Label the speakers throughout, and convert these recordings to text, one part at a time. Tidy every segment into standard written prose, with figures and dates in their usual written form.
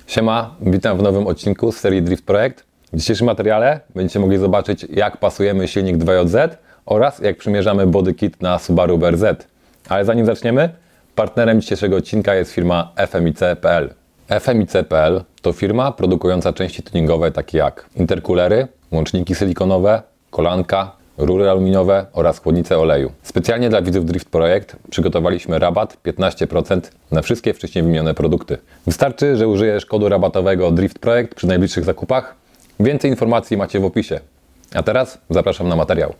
Speaker 1: Siema, witam w nowym odcinku z serii Drift Projekt. W dzisiejszym materiale będziecie mogli zobaczyć, jak pasujemy silnik 2JZ oraz jak przymierzamy body kit na Subaru BRZ. Ale zanim zaczniemy, partnerem dzisiejszego odcinka jest firma FMIC.pl. FMIC.pl to firma produkująca części tuningowe takie jak interkulery, łączniki silikonowe, kolanka, rury aluminiowe oraz chłodnice oleju. Specjalnie dla widzów Drift Projekt przygotowaliśmy rabat 15% na wszystkie wcześniej wymienione produkty. Wystarczy, że użyjesz kodu rabatowego Drift Projekt przy najbliższych zakupach. Więcej informacji macie w opisie. A teraz zapraszam na materiał.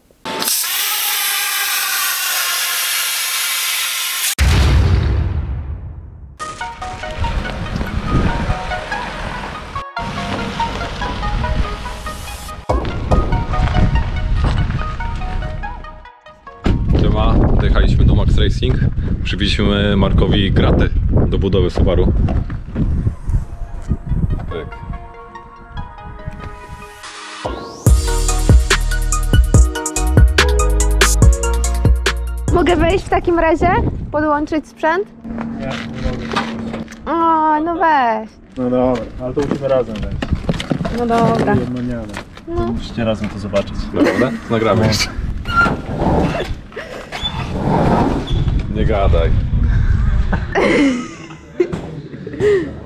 Speaker 1: Dojechaliśmy do Max Racing, przywieźliśmy Markowi graty do budowy Subaru. Tak.
Speaker 2: Mogę wejść w takim razie? Podłączyć sprzęt?
Speaker 3: Nie, nie mogę.
Speaker 2: O, no weź.
Speaker 3: No dobra, ale to musimy razem wejść.
Speaker 2: No dobra.
Speaker 3: Jedno nie, no. Musicie razem to zobaczyć.
Speaker 1: Naprawdę? Nagramy jeszcze. Nie gadaj.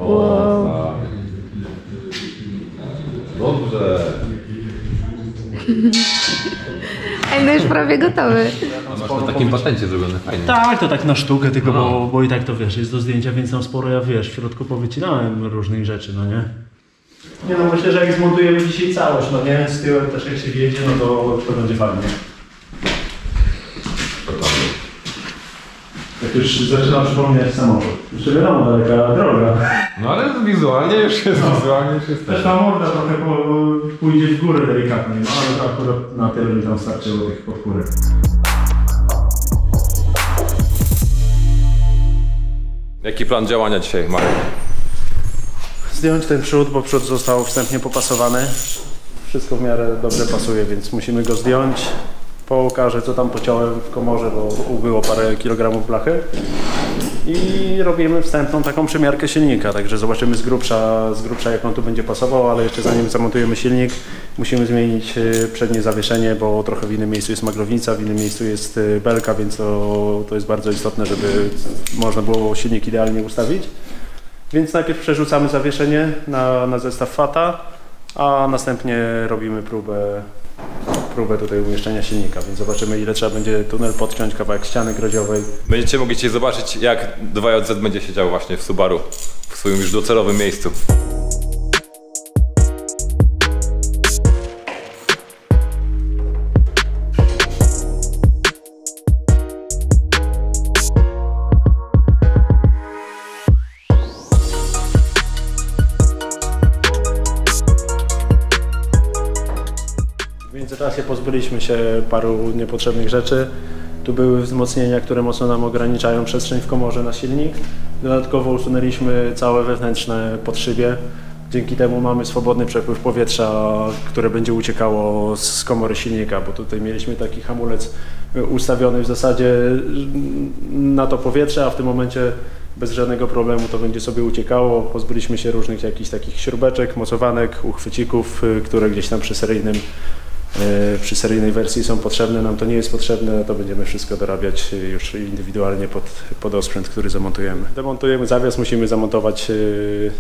Speaker 2: Wow.
Speaker 1: Dobrze.
Speaker 2: Ej, no już prawie gotowy.
Speaker 1: Masz na takim patencie zrobione, fajnie.
Speaker 3: Tak, to tak na sztukę, tylko bo i tak to wiesz, jest do zdjęcia, więc tam sporo ja wiesz, w środku powycinałem różnych rzeczy, no nie? Nie no, myślę, że jak zmontujemy dzisiaj całość, no nie? Z tyłem też jak się wjedzie, no to będzie fajnie. Jak już zaczynam przypominać samochód. Jeszcze wiadomo, daleka droga.
Speaker 1: No ale wizualnie już jest,
Speaker 3: Też ta morda trochę pójdzie w górę delikatnie, no ale to akurat na tyle mi tam starczyło tych podpórek.
Speaker 1: Jaki plan działania dzisiaj, Marek?
Speaker 3: Zdjąć ten przód, bo przód został wstępnie popasowany. Wszystko w miarę dobrze pasuje, więc musimy go zdjąć. Pokażę, co tam pociąłem w komorze, bo ubyło parę kilogramów blachy. I robimy wstępną taką przymiarkę silnika, także zobaczymy z grubsza jak on tu będzie pasował, ale jeszcze zanim zamontujemy silnik, musimy zmienić przednie zawieszenie, bo trochę w innym miejscu jest maglownica, w innym miejscu jest belka, więc to jest bardzo istotne, żeby można było silnik idealnie ustawić. Więc najpierw przerzucamy zawieszenie na zestaw FATA, a następnie robimy próbę tutaj umieszczenia silnika, więc zobaczymy, ile trzeba będzie tunel podciąć, kawałek ściany grodziowej.
Speaker 1: Będziecie mogli dzisiaj zobaczyć, jak 2JZ będzie siedział właśnie w Subaru, w swoim już docelowym miejscu.
Speaker 3: W międzyczasie pozbyliśmy się paru niepotrzebnych rzeczy. Tu były wzmocnienia, które mocno nam ograniczają przestrzeń w komorze na silnik. Dodatkowo usunęliśmy całe wewnętrzne podszybie. Dzięki temu mamy swobodny przepływ powietrza, które będzie uciekało z komory silnika, bo tutaj mieliśmy taki hamulec ustawiony w zasadzie na to powietrze, a w tym momencie bez żadnego problemu to będzie sobie uciekało. Pozbyliśmy się różnych jakichś takich śrubeczek, mocowanek, uchwycików, które gdzieś tam przy seryjnej wersji są potrzebne. Nam to nie jest potrzebne, to będziemy wszystko dorabiać już indywidualnie pod osprzęt, który zamontujemy. Demontujemy zawias, musimy zamontować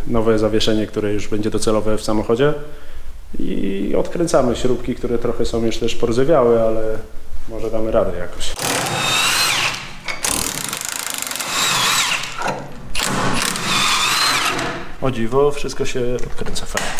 Speaker 3: nowe zawieszenie, które już będzie docelowe w samochodzie i odkręcamy śrubki, które trochę są już też porzewiałe, ale może damy radę jakoś. O dziwo, wszystko się odkręca fajnie.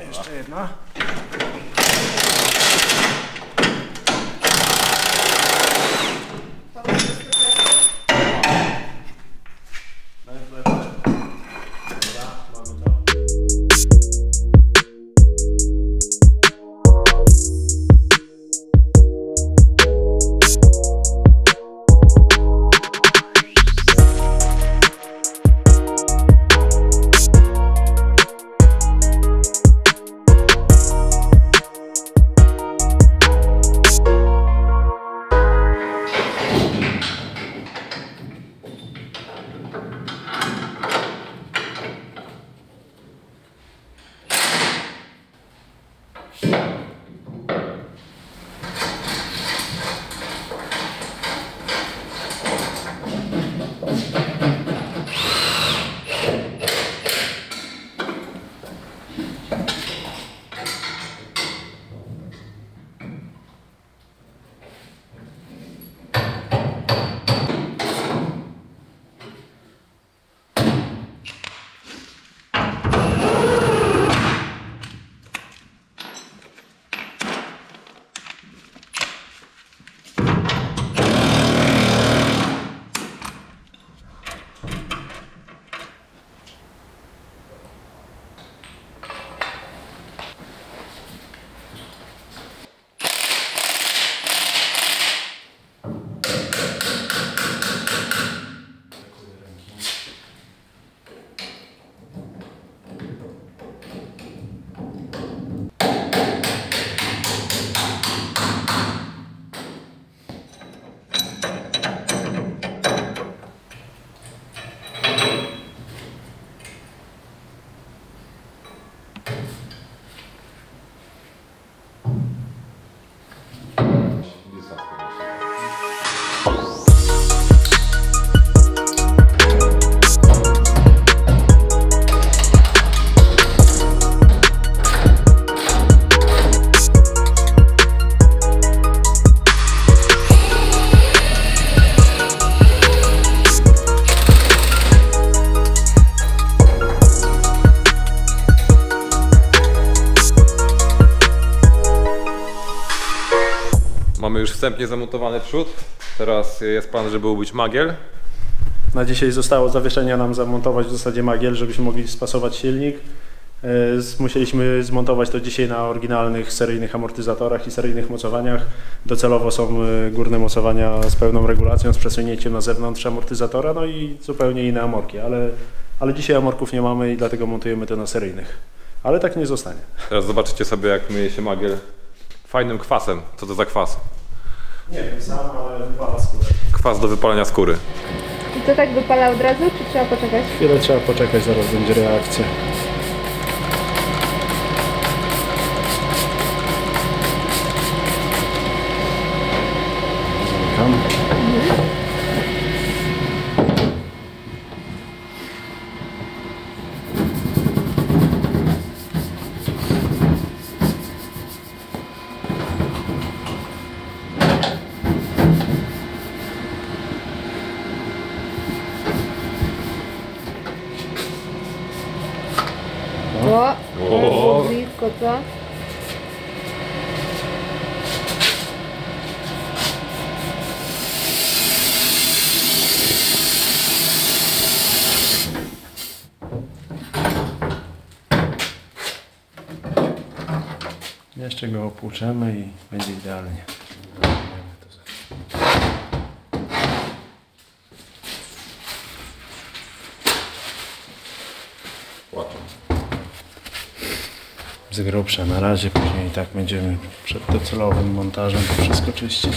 Speaker 3: Jeszcze jedna.
Speaker 1: wstępnie zamontowany przód. Teraz jest plan, żeby ubyć magiel.
Speaker 3: Na dzisiaj zostało zawieszenia nam zamontować w zasadzie magiel, żebyśmy mogli spasować silnik. Musieliśmy zmontować to dzisiaj na oryginalnych seryjnych amortyzatorach i seryjnych mocowaniach. Docelowo są górne mocowania z pełną regulacją, z przesunięciem na zewnątrz amortyzatora, no i zupełnie inne amorki, ale dzisiaj amorków nie mamy i dlatego montujemy to na seryjnych. Ale tak nie zostanie.
Speaker 1: Teraz zobaczycie sobie, jak myje się magiel fajnym kwasem. Co to za kwas?
Speaker 3: Nie wiem sam, ale wypala skórę.
Speaker 1: Kwas do wypalania skóry.
Speaker 2: I to tak wypala od razu, czy trzeba poczekać?
Speaker 3: Chwilę trzeba poczekać, zaraz będzie reakcja. Zamykam.
Speaker 2: O, blisko, co?
Speaker 3: Jeszcze go opłuczemy i będzie idealnie. Z grubsza na razie, później i tak będziemy przed docelowym montażem to wszystko czyścić.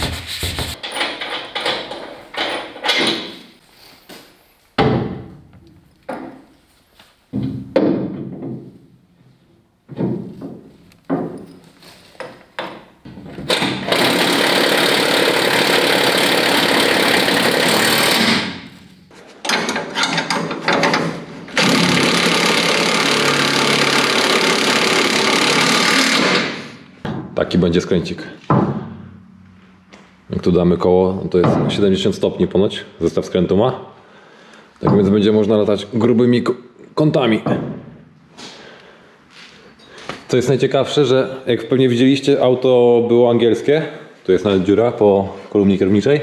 Speaker 1: Taki będzie skręcik. Jak tu damy koło, to jest 70 stopni ponoć, zestaw skrętu ma. Tak więc będzie można latać grubymi kątami. Co jest najciekawsze, że jak pewnie widzieliście, auto było angielskie. Tu jest nawet dziura po kolumnie kierowniczej.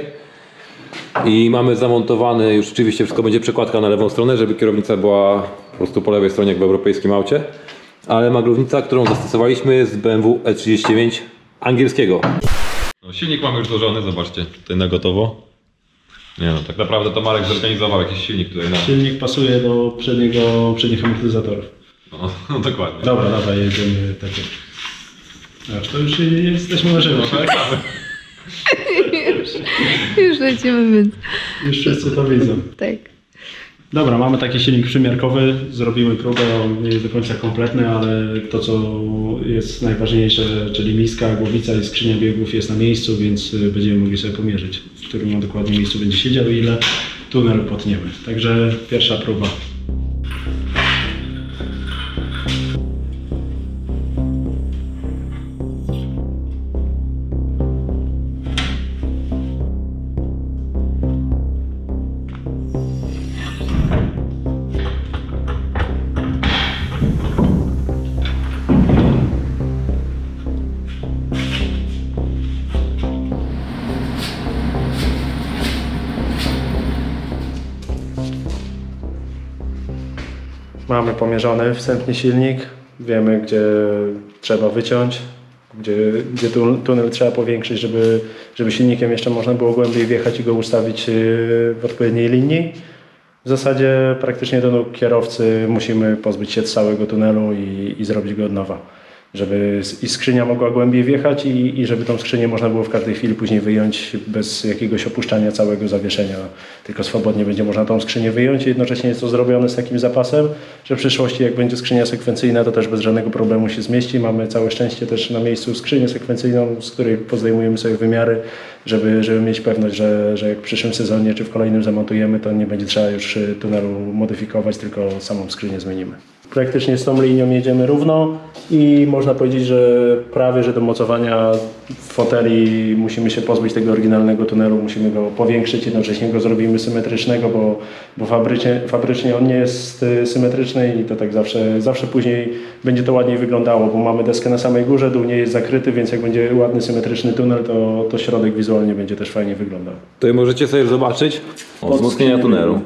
Speaker 1: I mamy zamontowany, już rzeczywiście wszystko będzie przekładka na lewą stronę, żeby kierownica była po prostu po lewej stronie jak w europejskim aucie. Ale maglownica, którą zastosowaliśmy, jest z BMW E39 angielskiego. No, silnik mamy już złożony, zobaczcie, tutaj na gotowo. Nie no, tak naprawdę to Marek zorganizował jakiś silnik tutaj na...
Speaker 3: Silnik pasuje do przednich amortyzatorów.
Speaker 1: No dokładnie.
Speaker 3: Dobra, dawaj, jedziemy takie. Aż to już jesteśmy na żywo, tak?
Speaker 2: Już lecimy, więc
Speaker 3: Już wszyscy to widzą.
Speaker 2: tak.
Speaker 3: Dobra, mamy taki silnik przymiarkowy, zrobimy próbę, on nie jest do końca kompletny, ale to co jest najważniejsze, czyli miska, głowica i skrzynia biegów jest na miejscu, więc będziemy mogli sobie pomierzyć, w którym on dokładnie miejscu będzie siedział i ile tunel potniemy. Także pierwsza próba. Mamy pomierzony wstępnie silnik, wiemy gdzie trzeba wyciąć, gdzie tunel trzeba powiększyć, żeby silnikiem jeszcze można było głębiej wjechać i go ustawić w odpowiedniej linii. W zasadzie praktycznie do nóg kierowcy musimy pozbyć się całego tunelu i zrobić go od nowa. Żeby i skrzynia mogła głębiej wjechać i żeby tą skrzynię można było w każdej chwili później wyjąć bez jakiegoś opuszczania całego zawieszenia. Tylko swobodnie będzie można tą skrzynię wyjąć i jednocześnie jest to zrobione z takim zapasem, że w przyszłości jak będzie skrzynia sekwencyjna, to też bez żadnego problemu się zmieści. Mamy całe szczęście też na miejscu skrzynię sekwencyjną, z której pozdejmujemy sobie wymiary, żeby mieć pewność, że jak w przyszłym sezonie czy w kolejnym zamontujemy, to nie będzie trzeba już tunelu modyfikować, tylko samą skrzynię zmienimy. praktycznie z tą linią jedziemy równo i można powiedzieć, że prawie że do mocowania foteli musimy się pozbyć tego oryginalnego tunelu, musimy go powiększyć, jednocześnie go zrobimy symetrycznego, bo fabrycznie on nie jest symetryczny i to tak zawsze później będzie to ładniej wyglądało, bo mamy deskę na samej górze, dół nie jest zakryty, więc jak będzie ładny, symetryczny tunel, to środek wizualnie będzie też fajnie wyglądał.
Speaker 1: Tutaj możecie sobie zobaczyć wzmocnienia tunelu,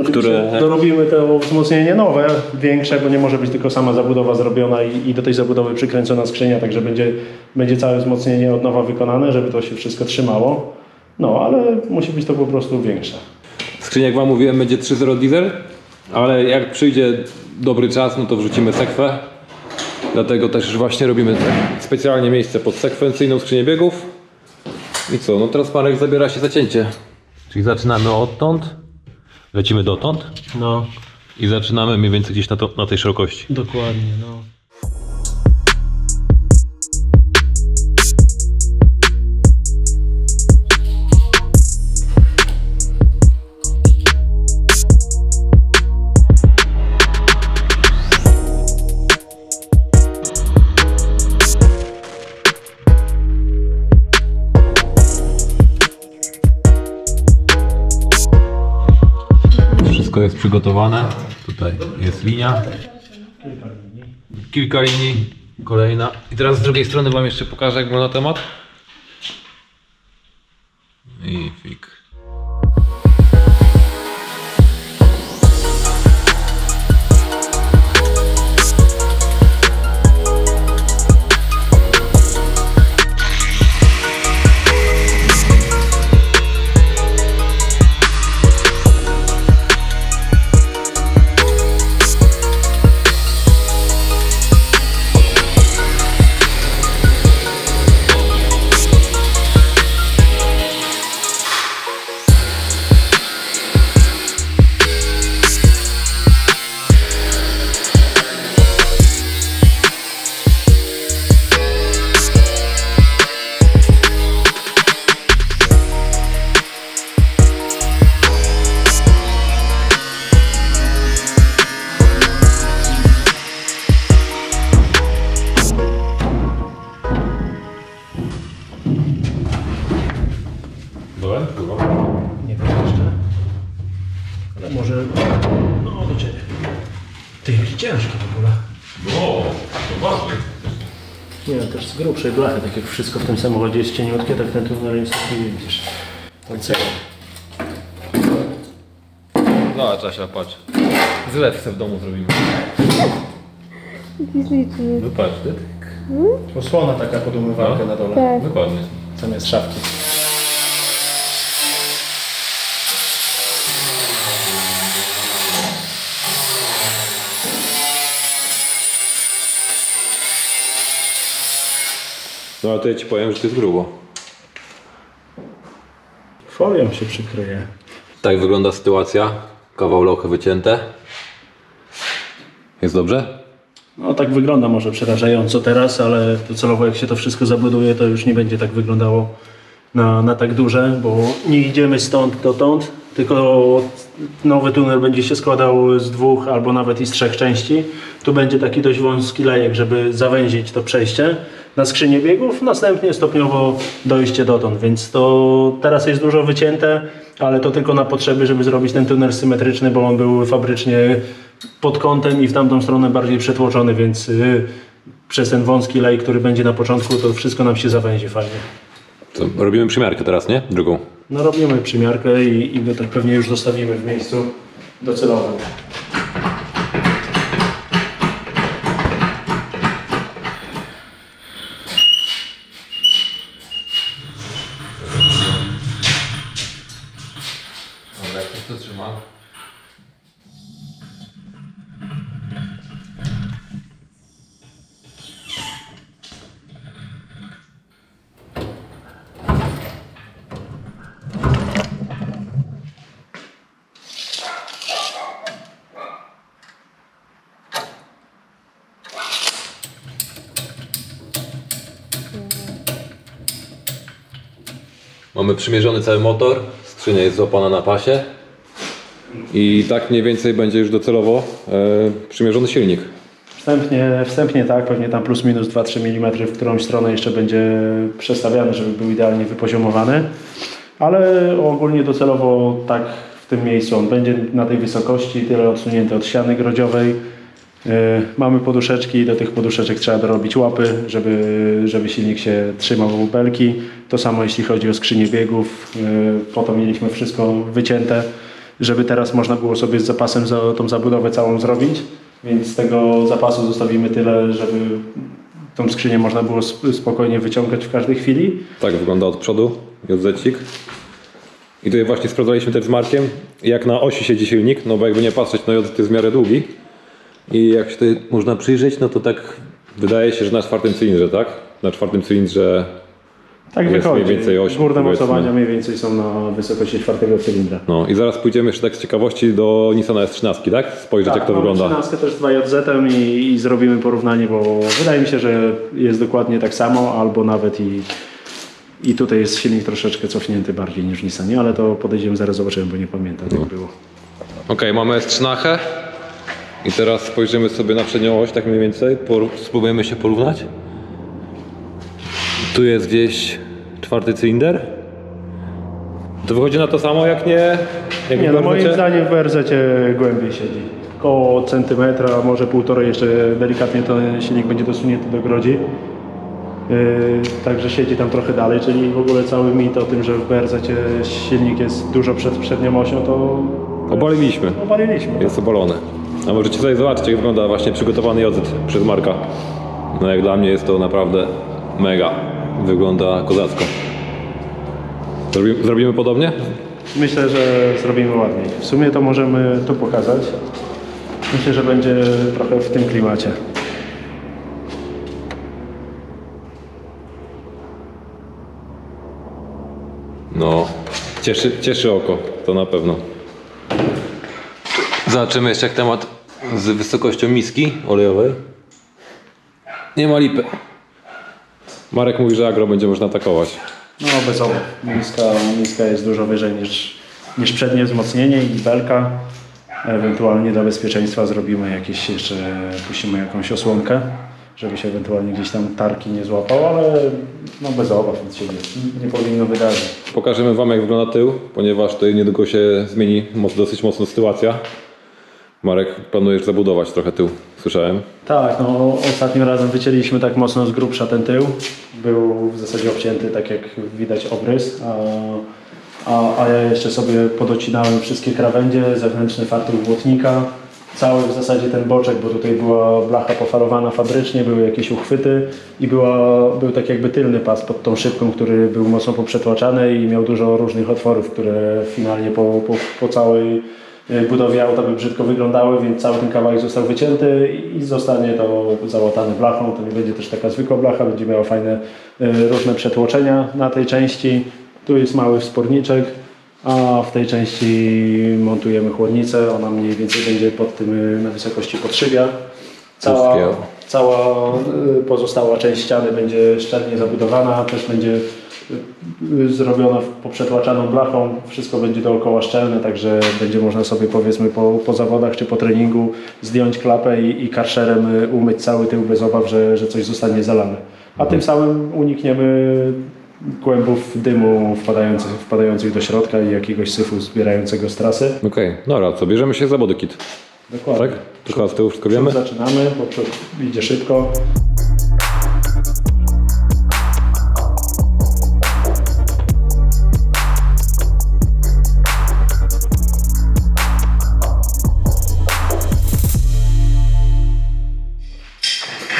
Speaker 1: które...
Speaker 3: Dorobimy to wzmocnienie nowe, większe, bo nie może być tylko sama zabudowa zrobiona i do tej zabudowy przykręcona skrzynia, także będzie całe wzmocnienie od nowa wykonane, żeby to się wszystko trzymało. No, ale musi być to po prostu większe.
Speaker 1: Skrzynia, jak wam mówiłem, będzie 3.0 diesel, ale jak przyjdzie dobry czas, no to wrzucimy sekwę. Dlatego też właśnie robimy specjalnie miejsce pod sekwencyjną skrzynię biegów. I co, no teraz Marek zabiera się za cięcie. Czyli zaczynamy odtąd, lecimy dotąd.
Speaker 3: No,
Speaker 1: I zaczynamy mniej więcej gdzieś na tej szerokości.
Speaker 3: dokładnie, no.
Speaker 1: Wszystko jest przygotowane. Tutaj jest linia. Kilka linii. Kolejna. I teraz z drugiej strony wam jeszcze pokażę, jak wygląda temat. I fik. Byłem?
Speaker 3: Nie wiem jeszcze. Ale może... No, do ciebie. Ty, jaki ciężki w ogóle.
Speaker 1: O, to ważne.
Speaker 3: Nie, też z grubszej blachy, tak jak wszystko w tym samochodzie jest cieniutkie, tak ten tunel jest taki, widzisz.
Speaker 1: Zobacz, Asia, patrz. Zlew sobie w domu zrobimy. No patrz, ty.
Speaker 3: Osłona taka pod umywalkę na dole,
Speaker 2: Tak.
Speaker 1: Dokładnie.
Speaker 3: zamiast szafki.
Speaker 1: No ale to ja ci powiem, że to jest grubo.
Speaker 3: Folią się przykryje.
Speaker 1: Tak wygląda sytuacja. Kawał lochy wycięte. Jest dobrze?
Speaker 3: No tak wygląda może przerażająco teraz, ale docelowo jak się to wszystko zabuduje, to już nie będzie tak wyglądało na tak duże, bo nie idziemy stąd dotąd, tylko nowy tunel będzie się składał z 2 albo nawet i z 3 części. Tu będzie taki dość wąski lejek, żeby zawęzić to przejście na skrzynię biegów, następnie stopniowo dojście dotąd, więc to teraz jest dużo wycięte, ale to tylko na potrzeby, żeby zrobić ten tunel symetryczny, bo on był fabrycznie pod kątem i w tamtą stronę bardziej przetłoczony, więc przez ten wąski lej, który będzie na początku, to wszystko nam się zawęzi fajnie.
Speaker 1: To robimy przymiarkę teraz, nie? Drugą.
Speaker 3: No robimy przymiarkę i go tak pewnie już zostawimy w miejscu docelowym.
Speaker 1: Dobra, jak to trzyma? Mamy przymierzony cały motor, skrzynia jest złapana na pasie. I tak mniej więcej będzie już docelowo przymierzony silnik.
Speaker 3: Wstępnie tak, pewnie tam plus minus 2-3 mm w którąś stronę jeszcze będzie przestawiany, żeby był idealnie wypoziomowany. Ale ogólnie docelowo tak w tym miejscu on będzie na tej wysokości, tyle odsunięty od ściany grodziowej. Mamy poduszeczki, do tych poduszeczek trzeba dorobić łapy, żeby silnik się trzymał belki. To samo jeśli chodzi o skrzynię biegów. Po to mieliśmy wszystko wycięte, żeby teraz można było sobie z zapasem tą zabudowę całą zrobić. Więc z tego zapasu zostawimy tyle, żeby tą skrzynię można było spokojnie wyciągać w każdej chwili.
Speaker 1: Tak wygląda od przodu JZ-cik. I tutaj właśnie sprawdzaliśmy też z Markiem, jak na osi siedzi silnik, no bo jakby nie patrzeć, no JZ jest w miarę długi. I jak się tutaj można przyjrzeć, no to tak wydaje się, że na 4. cylindrze, tak? Na 4. cylindrze
Speaker 3: tak
Speaker 1: jest
Speaker 3: wychodzi.
Speaker 1: mniej więcej 8.
Speaker 3: Górne mocowania mniej więcej są na wysokości 4. cylindra.
Speaker 1: No i zaraz pójdziemy jeszcze tak z ciekawości do Nissana S13, tak? Spojrzeć jak to wygląda.
Speaker 3: 13 też z 2JZ-em i zrobimy porównanie, bo wydaje mi się, że jest dokładnie tak samo, albo nawet i tutaj jest silnik troszeczkę cofnięty bardziej niż w Nissanie, ale to podejdziemy, zaraz zobaczymy, bo nie pamiętam jak było.
Speaker 1: Okej, mamy S13 i teraz spojrzymy sobie na przednią oś, tak mniej więcej. Spróbujemy się porównać. Tu jest gdzieś 4. cylinder. To wychodzi na to samo jak nie? Jak
Speaker 3: Nie,
Speaker 1: w
Speaker 3: no moim
Speaker 1: BRZ-cie?
Speaker 3: zdaniem w BRZ głębiej siedzi. Koło centymetra, może 1,5 jeszcze delikatnie to silnik będzie dosunięty do grodzi. Także siedzi tam trochę dalej, czyli w ogóle cały mit o tym, że w BRZ silnik jest dużo przed przednią osią, to
Speaker 1: Obaliliśmy.
Speaker 3: obaliliśmy.
Speaker 1: Jest obalone. A możecie sobie zobaczyć, jak wygląda właśnie przygotowany JZ przez Marka. No jak dla mnie jest to naprawdę mega. Wygląda kozacko. Zrobimy podobnie?
Speaker 3: Myślę, że zrobimy ładniej. W sumie to możemy tu pokazać. Myślę, że będzie trochę w tym klimacie.
Speaker 1: No, cieszy oko, to na pewno. Zobaczymy jeszcze jak temat z wysokością miski olejowej. Nie ma lipy. Marek mówi, że agro będzie można atakować.
Speaker 3: No bez obaw. Miska jest dużo wyżej niż przednie wzmocnienie i belka. Ewentualnie dla bezpieczeństwa zrobimy jakieś jeszcze, puścimy jakąś osłonkę, żeby się ewentualnie gdzieś tam tarki nie złapał, ale no bez obaw nic się nie powinno wydarzyć.
Speaker 1: Pokażemy wam jak wygląda tył, ponieważ tutaj niedługo się zmieni dosyć mocno sytuacja. Marek, planujesz zabudować trochę tył, słyszałem.
Speaker 3: Tak, no ostatnim razem wycięliśmy tak mocno z grubsza ten tył. Był w zasadzie obcięty, tak jak widać, obrys. A ja jeszcze sobie podocinałem wszystkie krawędzie, zewnętrzny fartuch błotnika. Cały w zasadzie ten boczek, bo tutaj była blacha pofarowana fabrycznie, były jakieś uchwyty i był tak jakby tylny pas pod tą szybką, który był mocno poprzetłaczany i miał dużo różnych otworów, które finalnie po całej budowie auta by brzydko wyglądały, więc cały ten kawałek został wycięty i zostanie to załatane blachą. To nie będzie też taka zwykła blacha, będzie miała fajne różne przetłoczenia na tej części. Tu jest mały wsporniczek, a w tej części montujemy chłodnicę. Ona mniej więcej będzie pod tym na wysokości podszybia. Cała pozostała część ściany będzie szczelnie zabudowana, też będzie zrobiona poprzetłaczaną blachą, wszystko będzie dookoła szczelne, także będzie można sobie powiedzmy po zawodach czy po treningu zdjąć klapę i karszerem umyć cały tył bez obaw, że coś zostanie zalane. A tym samym unikniemy kłębów dymu wpadających do środka i jakiegoś syfu zbierającego z trasy.
Speaker 1: Okej, dobra, co, bierzemy się za body kit.
Speaker 3: Dokładnie.
Speaker 1: Tak? Tylko z tyłu wszystko wiemy?
Speaker 3: Zaczynamy, bo przód idzie szybko.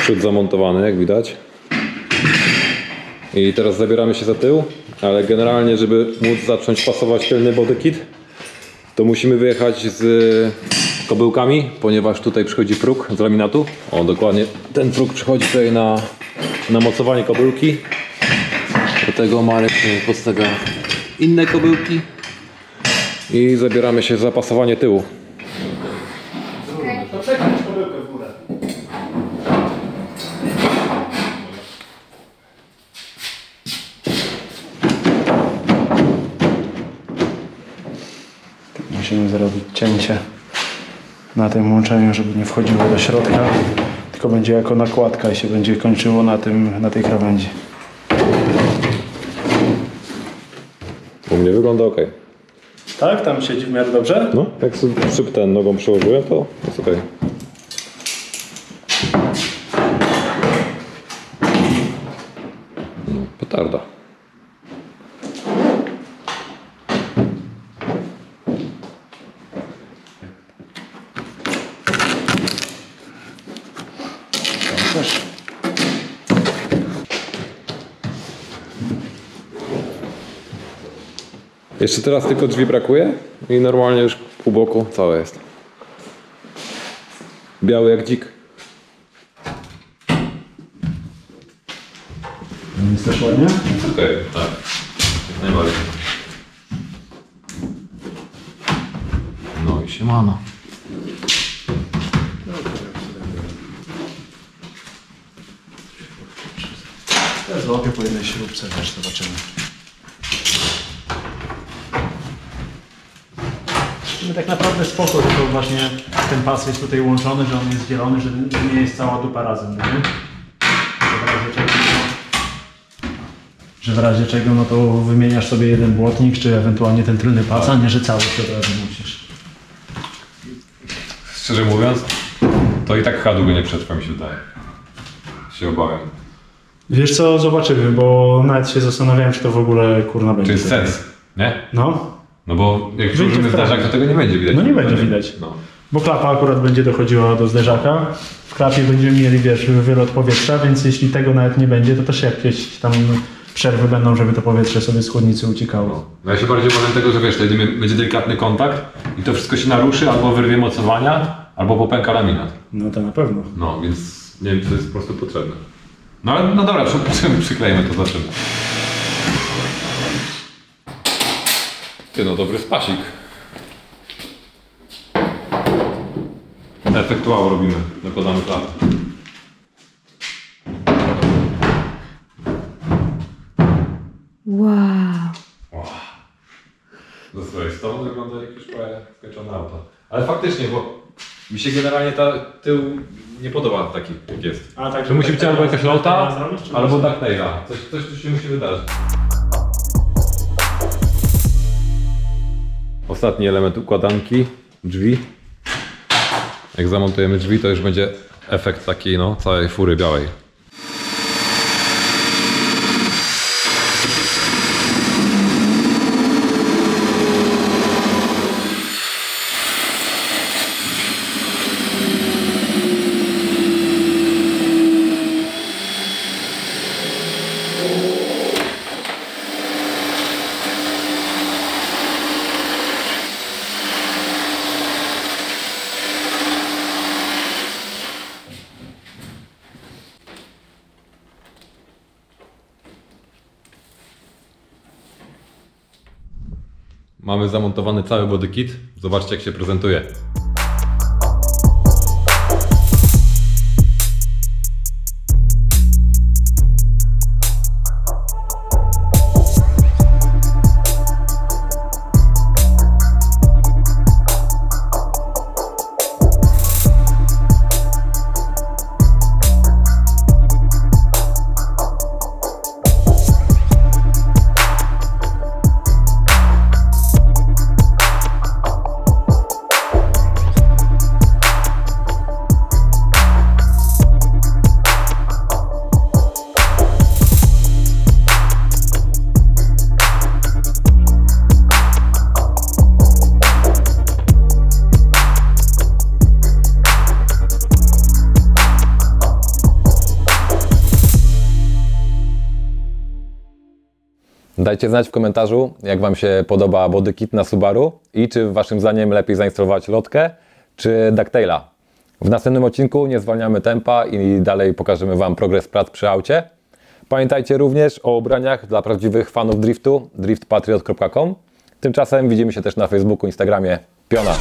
Speaker 1: Przód zamontowany, jak widać. I teraz zabieramy się za tył, ale generalnie, żeby móc zacząć pasować tylny body kit, to musimy wyjechać z kobyłkami, ponieważ tutaj przychodzi próg z laminatu. O, dokładnie ten próg przychodzi tutaj na mocowanie kobyłki. Do tego Marek podstawia inne kobyłki i zabieramy się za pasowanie tyłu.
Speaker 3: To przekręć kobyłkę w górę. musimy zrobić cięcie na tym łączeniu, żeby nie wchodziło do środka, tylko będzie jako nakładka i się będzie kończyło na tej krawędzi.
Speaker 1: U mnie wygląda ok.
Speaker 3: Tak? Tam siedzi w miarę dobrze?
Speaker 1: No, jak sobie ten nogą przełożyłem, to jest ok. Petarda.
Speaker 3: Też.
Speaker 1: Jeszcze teraz tylko drzwi brakuje i normalnie już pół boku całe jest. Biały jak dzik.
Speaker 3: Jest też ładnie?
Speaker 1: Okej, tak. Jak najbardziej. No i siemano.
Speaker 3: Ja złapię po jednej śrubce, też zobaczymy. Tak naprawdę spoko, tylko właśnie ten pas jest tutaj łączony, że on jest dzielony, że nie jest cała dupa razem, nie? Że w razie czego, no to wymieniasz sobie jeden błotnik, czy ewentualnie ten tylny pas, a nie, że całość od razu musisz.
Speaker 1: Szczerze mówiąc, to i tak chyba długo nie przetrwa, mi się wydaje. Się obawiam.
Speaker 3: Wiesz co, zobaczymy, bo nawet się zastanawiałem, czy to w ogóle kurna będzie.
Speaker 1: To jest sens, nie?
Speaker 3: No.
Speaker 1: No bo jak
Speaker 3: Wyjdzie
Speaker 1: przyłożymy
Speaker 3: w prawo.
Speaker 1: zderzak, to tego nie będzie widać.
Speaker 3: No nie będzie widać.
Speaker 1: No.
Speaker 3: Bo klapa akurat będzie dochodziła do zderzaka. W klapie będziemy mieli, wiesz, wylot powietrza, więc jeśli tego nawet nie będzie, to też jakieś tam przerwy będą, żeby to powietrze sobie z chłodnicy uciekało.
Speaker 1: No ja się bardziej obawiam tego, że wiesz, wtedy będzie delikatny kontakt i to wszystko się naruszy, albo wyrwie mocowania, albo popęka laminat.
Speaker 3: No to na pewno.
Speaker 1: No, więc nie wiem, czy to jest po prostu potrzebne. No ale no dobra, przyklejmy to, zobaczymy. Ty no, dobry spasik. Efektuał robimy, nakładamy klapę.
Speaker 2: Wow.
Speaker 1: Ze swojej strony wygląda jak już prawie skończone auto. Ale faktycznie, bo mi się generalnie tył nie podoba taki, jak jest.
Speaker 3: A tak,
Speaker 1: To musi być albo jakaś lota,
Speaker 3: zrobić, czy
Speaker 1: albo ducktaila. Coś tu się musi wydarzyć. Ostatni element układanki, drzwi. Jak zamontujemy drzwi, to już będzie efekt takiej no, całej fury białej. Mamy zamontowany cały body kit. Zobaczcie, jak się prezentuje. Dajcie znać w komentarzu, jak Wam się podoba body kit na Subaru i czy Waszym zdaniem lepiej zainstalować lotkę czy ducktaila. W następnym odcinku nie zwalniamy tempa i dalej pokażemy Wam progres prac przy aucie. Pamiętajcie również o ubraniach dla prawdziwych fanów driftu, driftpatriot.com. Tymczasem widzimy się też na Facebooku, Instagramie. Piona!